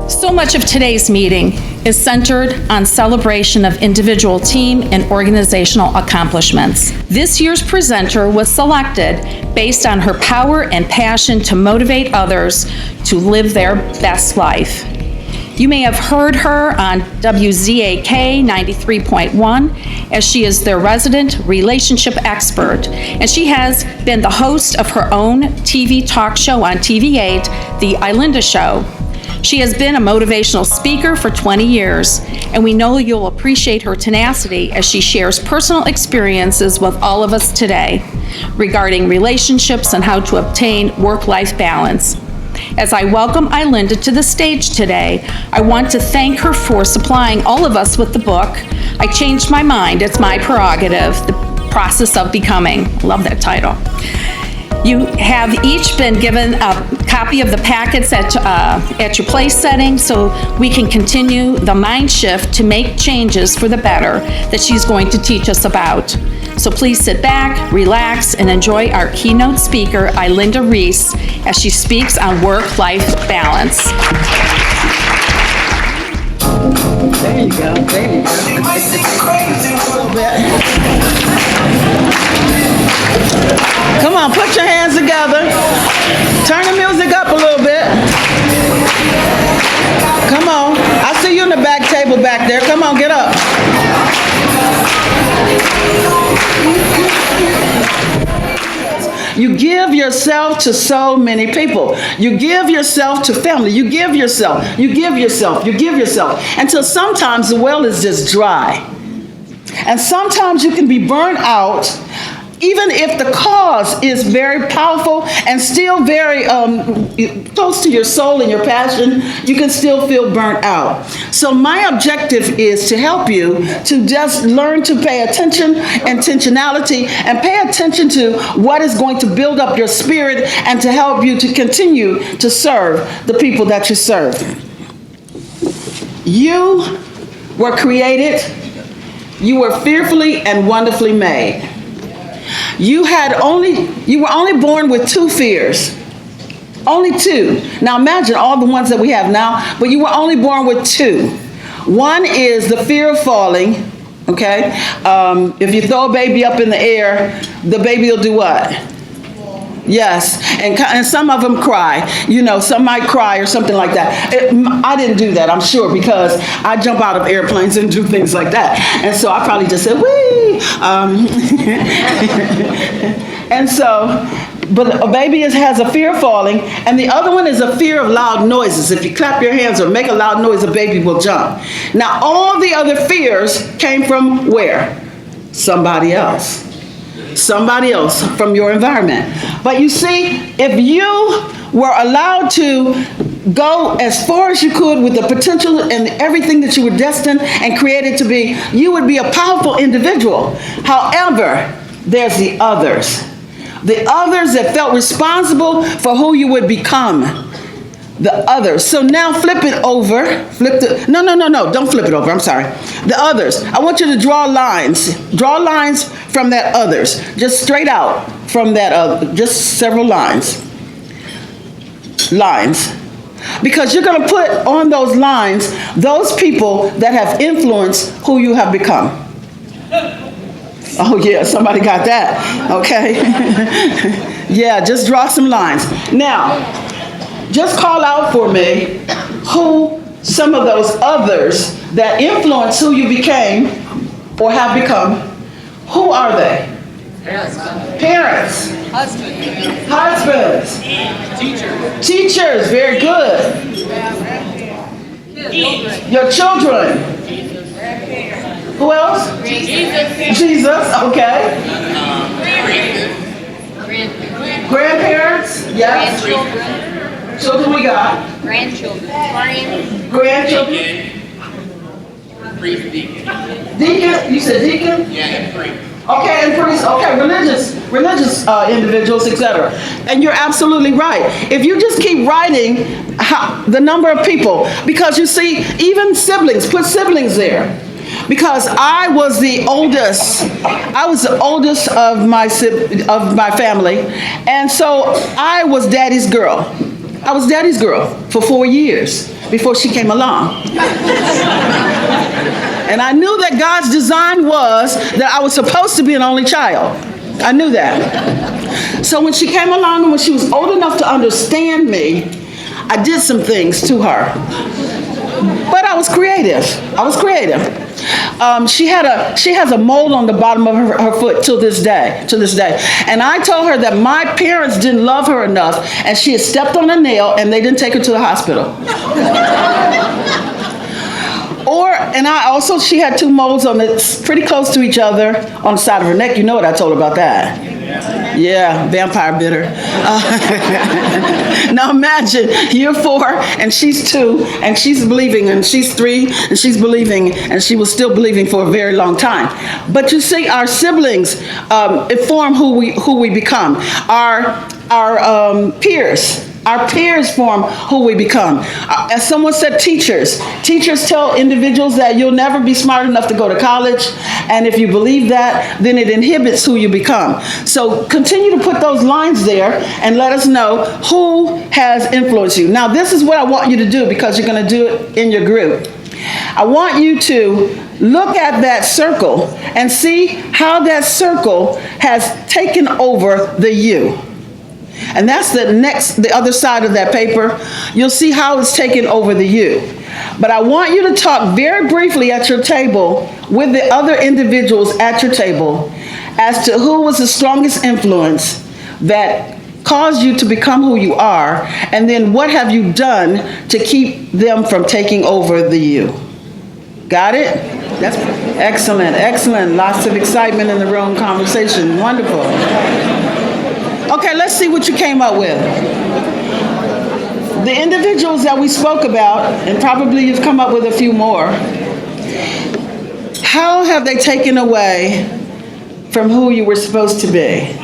So much of today's meeting is centered on celebration of individual team and organizational accomplishments. This year's presenter was selected based on her power and passion to motivate others to live their best life. You may have heard her on WZAK 93.1 as she is their resident relationship expert, and she has been the host of her own TV talk show on TV8, The ILINDA Show. She has been a motivational speaker for 20 years, and we know you'll appreciate her tenacity as she shares personal experiences with all of us today regarding relationships and how to obtain work-life balance. As I welcome ILINDA to the stage today, I want to thank her for supplying all of us with the book, I Changed My Mind, It's My Prerogative, The Process of Becoming. Love that title. You have each been given a copy of the packets at your place setting so we can continue the mind shift to make changes for the better that she's going to teach us about. So please sit back, relax, and enjoy our keynote speaker, ILINDA REESE, as she speaks on work-life balance. There you go, there you go. Come on, put your hands together. Turn the music up a little bit. Come on. I see you in the back table back there. Come on, get up. You give yourself to so many people. You give yourself to family. You give yourself. You give yourself. You give yourself. Until sometimes the well is just dry. And sometimes you can be burnt out, even if the cause is very powerful and still very close to your soul and your passion, you can still feel burnt out. So my objective is to help you to just learn to pay attention, intentionality, and pay attention to what is going to build up your spirit and to help you to continue to serve the people that you serve. You were created, you were fearfully and wonderfully made. You were only born with two fears. Only two. Now imagine all the ones that we have now, but you were only born with two. One is the fear of falling, okay? If you throw a baby up in the air, the baby will do what? Yes, and some of them cry. You know, some might cry or something like that. I didn't do that, I'm sure, because I jump out of airplanes and do things like that. And so I probably just said, wee! And so, but a baby has a fear of falling, and the other one is a fear of loud noises. If you clap your hands or make a loud noise, a baby will jump. Now, all the other fears came from where? Somebody else. Somebody else from your environment. But you see, if you were allowed to go as far as you could with the potential and everything that you were destined and created to be, you would be a powerful individual. However, there's the others. The others that felt responsible for who you would become. The others. So now flip it over. No, don't flip it over. I'm sorry. The others. I want you to draw lines. Draw lines from that others. Just straight out from that just several lines. Lines. Because you're going to put on those lines those people that have influenced who you have become. Oh yeah, somebody got that. Okay. Yeah, just draw some lines. Now, just call out for me who some of those others that influence who you became or have become, who are they? Parents. Husbands. Teachers, very good. Your children. Who else? Jesus, okay. Grandparents, yes. Children we got. Grandchildren. Grandchildren. Priest, deacon. Deacon? You said deacon? Yeah, and priest. Okay, and priests. Okay, religious individuals, etc. And you're absolutely right. If you just keep writing the number of people, because you see, even siblings, put siblings there. Because I was the oldest. I was the oldest of my family, and so I was daddy's girl. I was daddy's girl for 4 years before she came along. And I knew that God's design was that I was supposed to be an only child. I knew that. So when she came along and when she was old enough to understand me, I did some things to her. But I was creative. She has a mole on the bottom of her foot to this day. And I told her that my parents didn't love her enough, and she had stepped on a nail and they didn't take her to the hospital. She had 2 moles on it, pretty close to each other on the side of her neck. You know what I told her about that. Yeah, vampire bit her. Now imagine, you're 4 and she's 2 and she's believing, and she's 3 and she's believing, and she was still believing for a very long time. But you see, our siblings inform who we become. Our peers. Our peers form who we become. As someone said, teachers tell individuals that you'll never be smart enough to go to college. And if you believe that, then it inhibits who you become. So continue to put those lines there and let us know who has influenced you. Now, this is what I want you to do, because you're going to do it in your group. I want you to look at that circle and see how that circle has taken over the you. And that's the other side of that paper. You'll see how it's taken over the you. But I want you to talk very briefly at your table with the other individuals at your table as to who was the strongest influence that caused you to become who you are, and then what have you done to keep them from taking over the you. Got it? That's excellent. Lots of excitement in the room, conversation. Wonderful. Okay, let's see what you came up with. The individuals that we spoke about, and probably you've come up with a few more, how have they taken away from who you were supposed to be?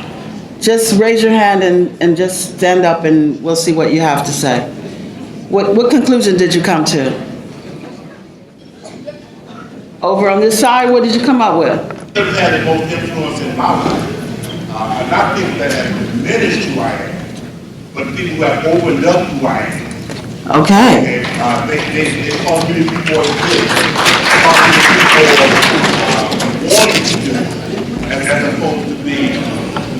Just raise your hand and just stand up, and we'll see what you have to say. What conclusion did you come to? Over on this side, what did you come up with? Who had the most influence in my life? Not people that have diminished who I am, but people who have opened up who I am. Okay. And they call me people as good. Call me people wanting to do, as opposed to be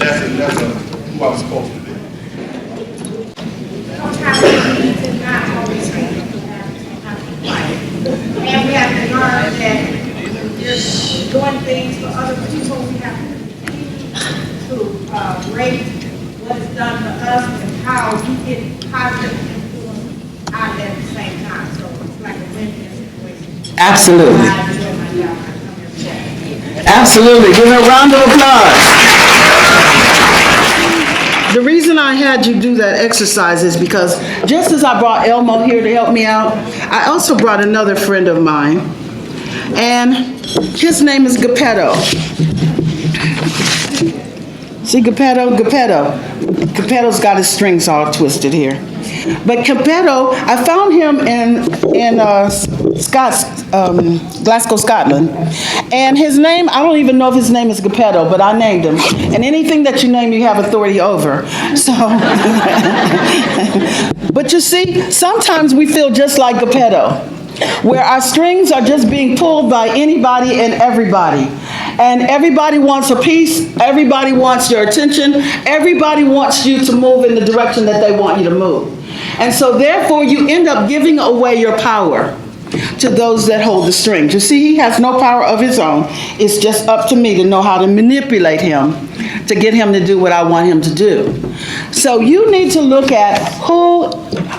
less and less of who I'm supposed to be. And we have to learn that doing things for other people, we have to rate what is done for us and how we get positive influence out there at the same time. So it's like a win-win situation. Absolutely. I enjoy my job. I come here to work. Absolutely. Give her a round of applause. The reason I had you do that exercise is because just as I brought Elmo here to help me out, I also brought another friend of mine, and his name is Geppetto. See Geppetto? Geppetto's got his strings all twisted here. But Geppetto, I found him in Glasgow, Scotland. And his name, I don't even know if his name is Geppetto, but I named him. And anything that you name, you have authority over. So, but you see, sometimes we feel just like Geppetto, where our strings are just being pulled by anybody and everybody. And everybody wants a piece, everybody wants your attention, everybody wants you to move in the direction that they want you to move. And so therefore you end up giving away your power to those that hold the strings. You see, he has no power of his own. It's just up to me to know how to manipulate him to get him to do what I want him to do. So you need to look at who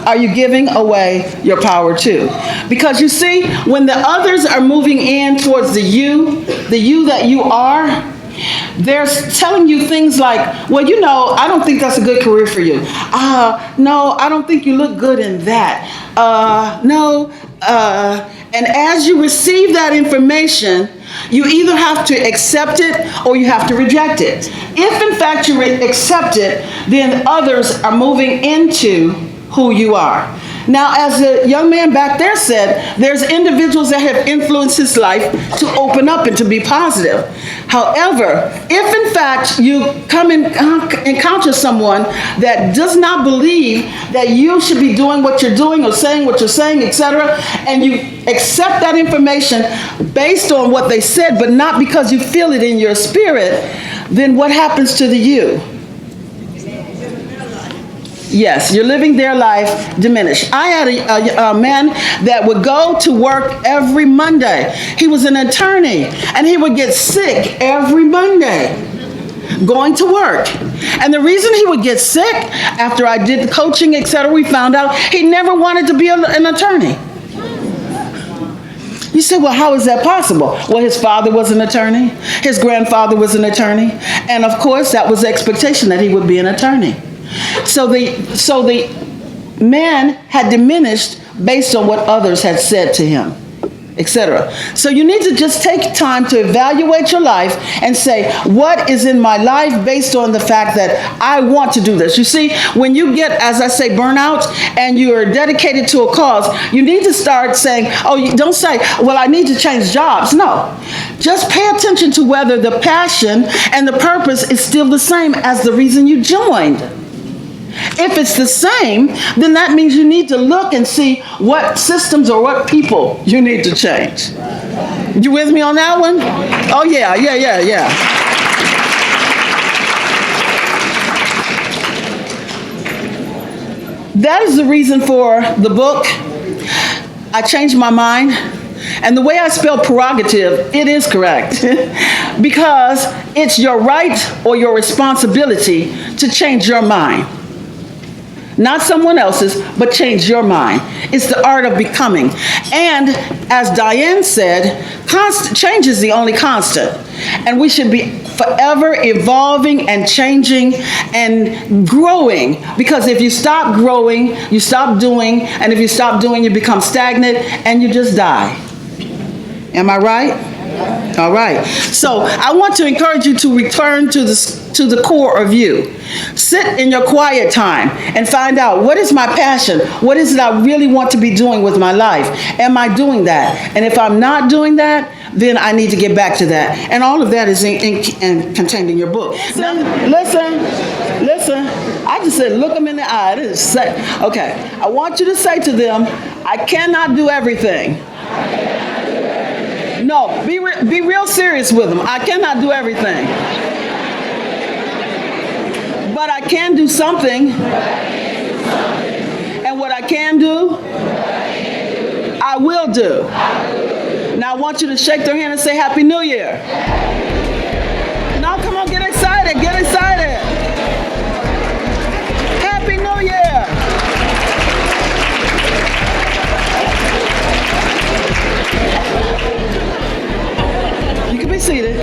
are you giving away your power to. Because you see, when the others are moving in towards the you that you are, they're telling you things like, well, you know, I don't think that's a good career for you. No, I don't think you look good in that. And as you receive that information, you either have to accept it or you have to reject it. If in fact you accept it, then others are moving into who you are. Now, as the young man back there said, there's individuals that have influenced his life to open up and to be positive. However, if in fact you come and encounter someone that does not believe that you should be doing what you're doing or saying what you're saying, etc., and you accept that information based on what they said, but not because you feel it in your spirit, then what happens to the you? Yes, you're living their life diminished. I had a man that would go to work every Monday. He was an attorney, and he would get sick every Monday going to work. And the reason he would get sick, after I did the coaching, etc., we found out he never wanted to be an attorney. You say, well, how is that possible? Well, his father was an attorney. His grandfather was an attorney. And of course, that was the expectation that he would be an attorney. So the man had diminished based on what others had said to him, etc. So you need to just take time to evaluate your life and say, what is in my life based on the fact that I want to do this? You see, when you get, as I say, burnout and you're dedicated to a cause, you need to start saying, oh, you don't say, well, I need to change jobs. No, just pay attention to whether the passion and the purpose is still the same as the reason you joined. If it's the same, then that means you need to look and see what systems or what people you need to change. You with me on that one? Oh, yeah. That is the reason for the book. I changed my mind. And the way I spell prerogative, it is correct. Because it's your right or your responsibility to change your mind. Not someone else's, but change your mind. It's the art of becoming. And as Diane said, change is the only constant. And we should be forever evolving and changing and growing. Because if you stop growing, you stop doing. And if you stop doing, you become stagnant and you just die. Am I right? All right. So I want to encourage you to return to the core of you. Sit in your quiet time and find out, what is my passion? What is it I really want to be doing with my life? Am I doing that? And if I'm not doing that, then I need to get back to that. And all of that is contained in your book. Listen. I just said, look them in the eye. Okay. I want you to say to them, I cannot do everything. No, be real serious with them. I cannot do everything. But I can do something. And what I can do, I will do. Now I want you to shake their hand and say Happy New Year. Now come on, get excited, get excited. Happy New Year. You can be seated.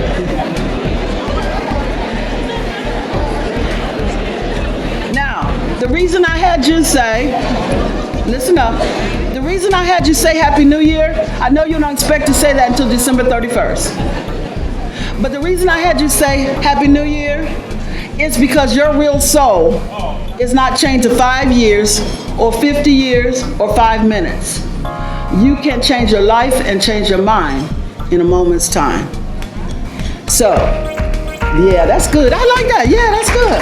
Now, the reason I had you say, listen up, the reason I had you say Happy New Year, I know you don't expect to say that until December 31st. But the reason I had you say Happy New Year is because your real soul is not chained to 5 years or 50 years or 5 minutes. You can change your life and change your mind in a moment's time. So, yeah, that's good. I like that. Yeah, that's good.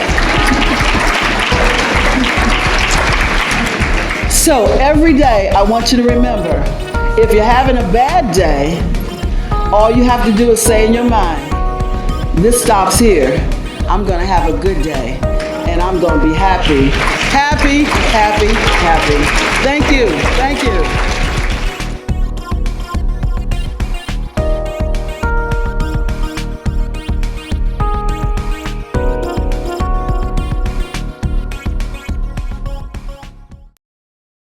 So, every day, I want you to remember, if you're having a bad day, all you have to do is say in your mind, this stops here. I'm going to have a good day, and I'm going to be happy. Happy, happy, happy. Thank you. Thank you.